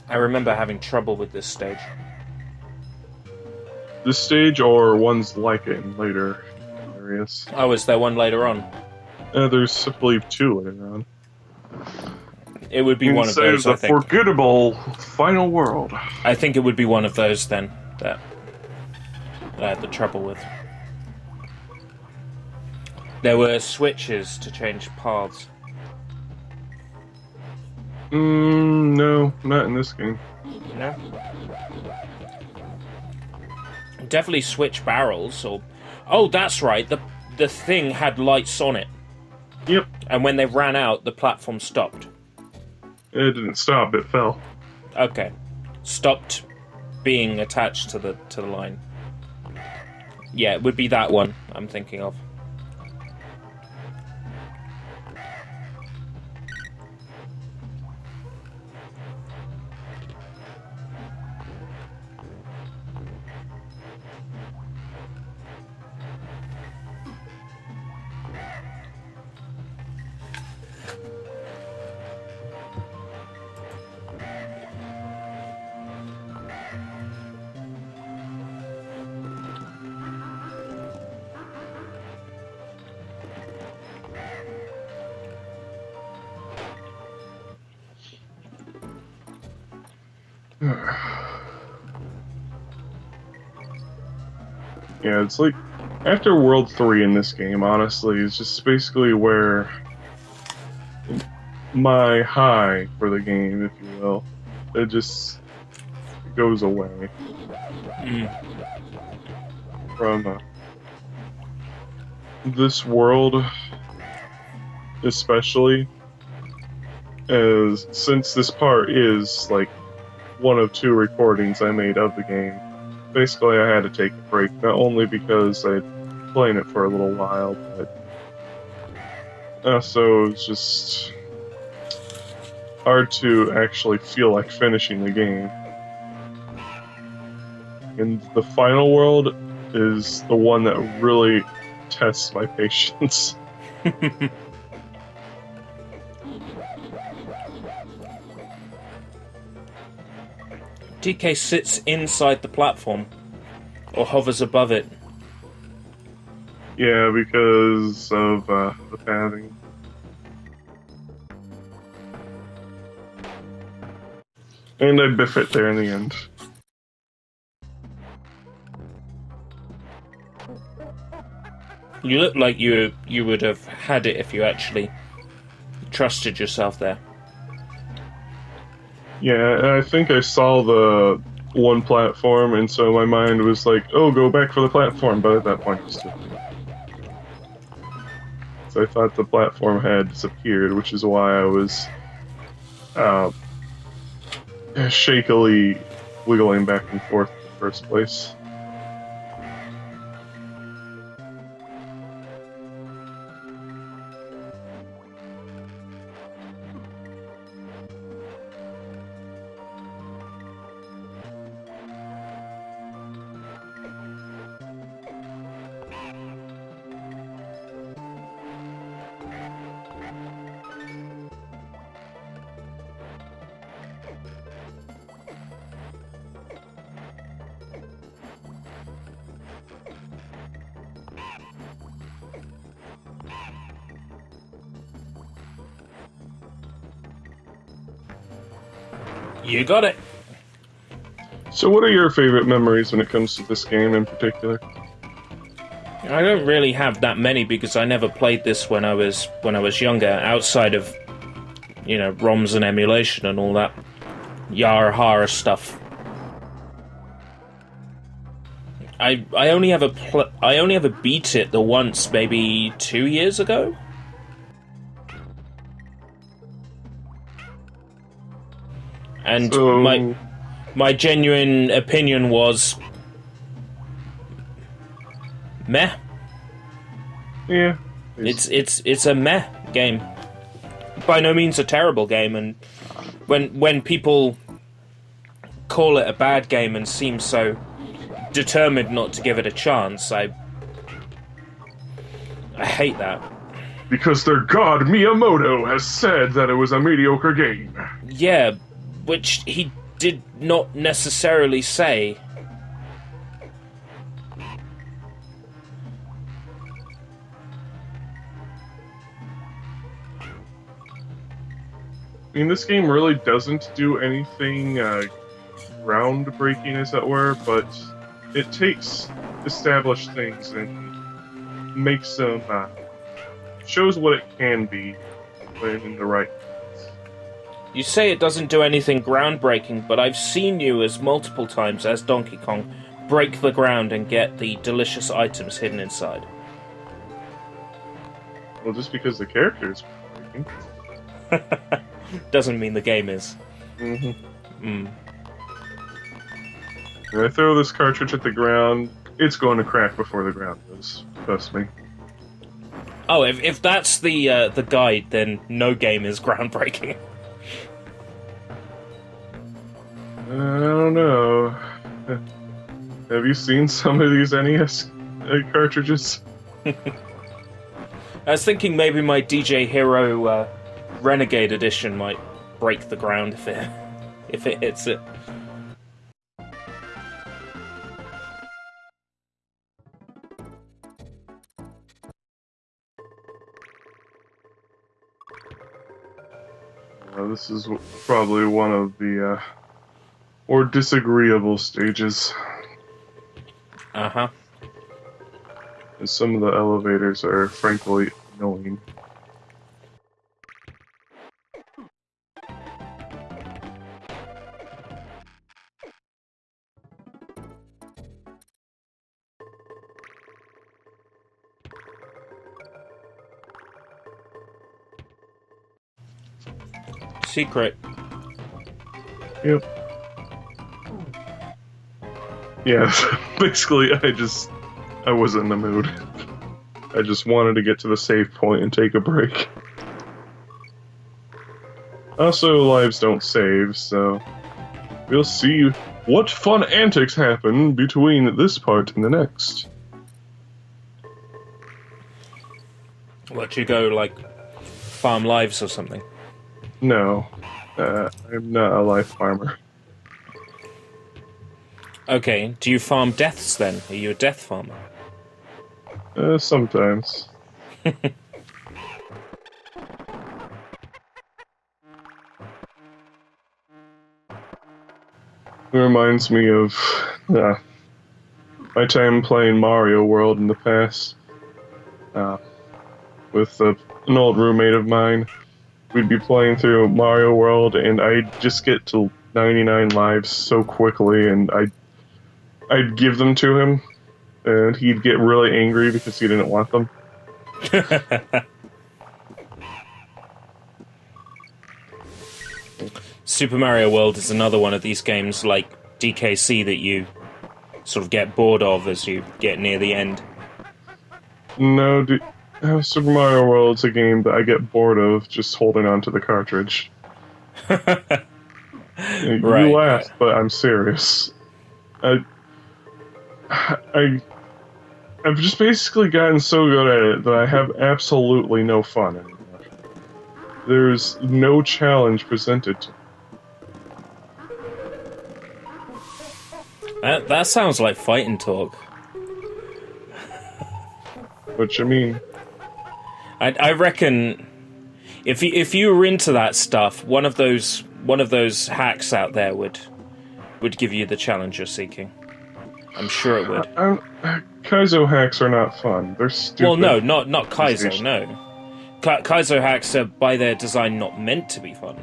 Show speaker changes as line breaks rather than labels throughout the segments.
I remember having trouble with this stage.
This stage or ones like it in later areas?
Oh, is there one later on?
There's, I believe, 2 later on.
It would be one of those, I think.
The forgettable final world.
I think it would be one of those, then, that I had the trouble with. There were switches to change paths.
No, not in this game.
No? Definitely switch barrels, or... Oh, that's right, the thing had lights on it.
Yep.
And when they ran out, the platform stopped.
It didn't stop, it fell.
Okay. Stopped being attached to the line. Yeah, it would be that one I'm thinking of.
Yeah, it's like after World 3 in this game, honestly, is just basically where my high for the game, if you will, it just goes away. From this world, especially, as since this part is like one of 2 recordings I made of the game. Basically, I had to take a break, not only because I'd played it for a little while, but also it's just hard to actually feel like finishing the game. And the final world is the one that really tests my patience.
DK sits inside the platform, or hovers above it.
Yeah, because of the pathing. And I biff it there in the end.
You look like you would have had it if you actually trusted yourself there.
Yeah, I think I saw the one platform, and so my mind was like, oh, go back for the platform, but at that point it was too late. So I thought the platform had disappeared, which is why I was shakily wiggling back and forth in the first place.
You got it.
So what are your favorite memories when it comes to this game in particular?
I don't really have that many because I never played this when I was younger, outside of, you know, ROMs and emulation and all that yara hara stuff. I only ever beat it the once, maybe 2 years ago. And
So...
my genuine opinion was meh.
Yeah.
It's a meh game. By no means a terrible game, and when people call it a bad game and seem so determined not to give it a chance. I hate that.
Because their god Miyamoto has said that it was a mediocre game.
Yeah, which he did not necessarily say.
I mean, this game really doesn't do anything groundbreaking, as it were, but it takes established things and makes them, shows what it can be when in the right hands.
You say it doesn't do anything groundbreaking, but I've seen you as multiple times as Donkey Kong break the ground and get the delicious items hidden inside.
Well, just because the character is groundbreaking.
Doesn't mean the game is.
Mm-hmm. When I throw this cartridge at the ground, it's going to crack before the ground does. Trust me.
Oh, if that's the guide, then no game is groundbreaking.
I don't know. Have you seen some of these NES cartridges?
I was thinking maybe my DJ Hero Renegade Edition might break the ground if it hits it.
This is probably one of the more disagreeable stages.
Uh-huh.
Some of the elevators are frankly annoying.
Secret.
Yep. Yeah, basically I was in the mood. I just wanted to get to the save point and take a break. Also, lives don't save, so we'll see what fun antics happen between this part and the next.
What, you go, like, farm lives or something?
No, I'm not a life farmer.
Okay, do you farm deaths then? Are you a death farmer?
Sometimes. It reminds me of my time playing Mario World in the past with an old roommate of mine. We'd be playing through Mario World, and I'd just get to 99 lives so quickly, and I'd give them to him, and he'd get really angry because he didn't want them.
Super Mario World is another one of these games like DKC that you sort of get bored of as you get near the end.
No, Super Mario World's a game that I get bored of just holding on to the cartridge. You laugh, but I'm serious. I've just basically gotten so good at it that I have absolutely no fun anymore. There's no challenge presented to me.
That sounds like fighting talk.
What you mean?
I reckon if you were into that stuff, one of those hacks out there would give you the challenge you're seeking. I'm sure it would.
Kaizo hacks are not fun. They're stupid.
Well, no, not Kaizo. No, Kaizo hacks are by their design not meant to be fun.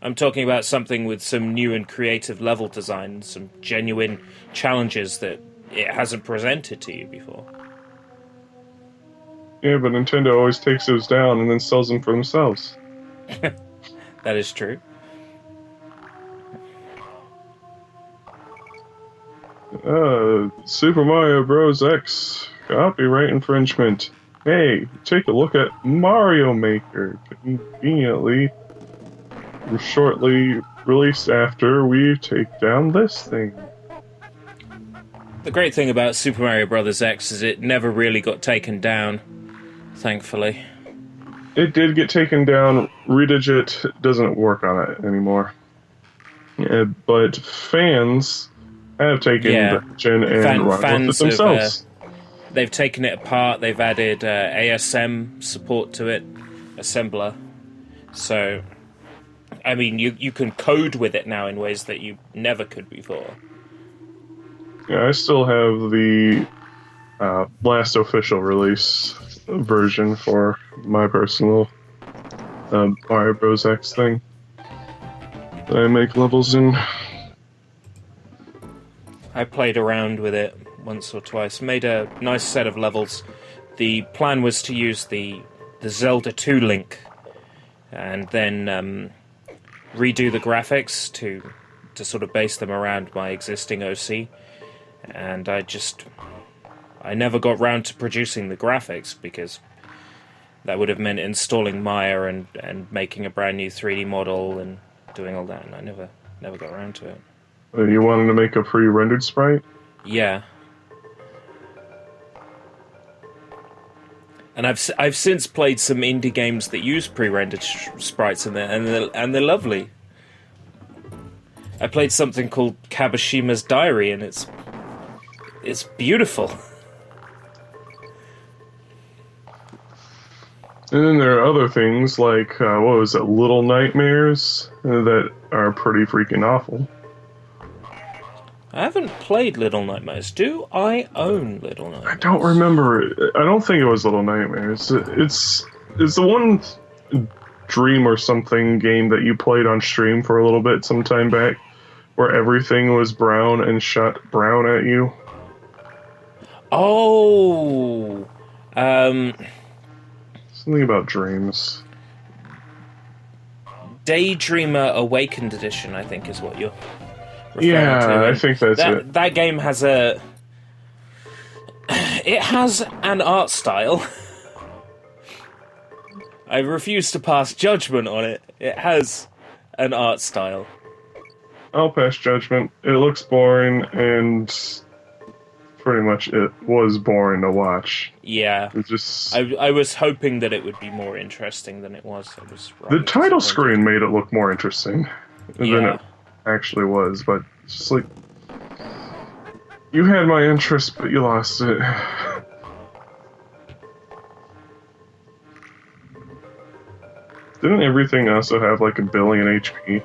I'm talking about something with some new and creative level design, some genuine challenges that it hasn't presented to you before.
Yeah, but Nintendo always takes those down and then sells them for themselves.
That is true.
Super Mario Bros. X copyright infringement. Hey, take a look at Mario Maker. Conveniently shortly released after we take down this thing.
The great thing about Super Mario Bros. X is it never really got taken down, thankfully.
It did get taken down. Redigit doesn't work on it anymore. But fans have taken the engine and run with it themselves.
They've taken it apart. They've added ASM support to it, assembler. So, I mean, you can code with it now in ways that you never could before.
Yeah, I still have the last official release version for my personal Mario Bros. X thing that I make levels in.
I played around with it once or twice, made a nice set of levels. The plan was to use the Zelda 2 link and then redo the graphics to sort of base them around my existing OC. And I never got round to producing the graphics because that would have meant installing Maya and making a brand new 3D model and doing all that, and I never got around to it.
You wanted to make a pre-rendered sprite?
Yeah. And I've since played some indie games that use pre-rendered sprites and they're lovely. I played something called Kabashima's Diary, and it's beautiful.
And then there are other things like, what was it, Little Nightmares, that are pretty freaking awful.
I haven't played Little Nightmares. Do I own Little Nightmares?
I don't remember. I don't think it was Little Nightmares. It's the one Dream or something game that you played on stream for a little bit some time back, where everything was brown and shot brown at you.
Oh,
Something about dreams.
Daydreamer Awakened Edition, I think, is what you're referring to.
Yeah, I think that's it.
That game has it has an art style. I refuse to pass judgment on it. It has an art style.
I'll pass judgment. It looks boring, and pretty much it was boring to watch.
Yeah.
It just...
I was hoping that it would be more interesting than it was.
The title screen made it look more interesting than it actually was, but it's just like... You had my interest, but you lost it. Didn't everything also have like 1 billion HP?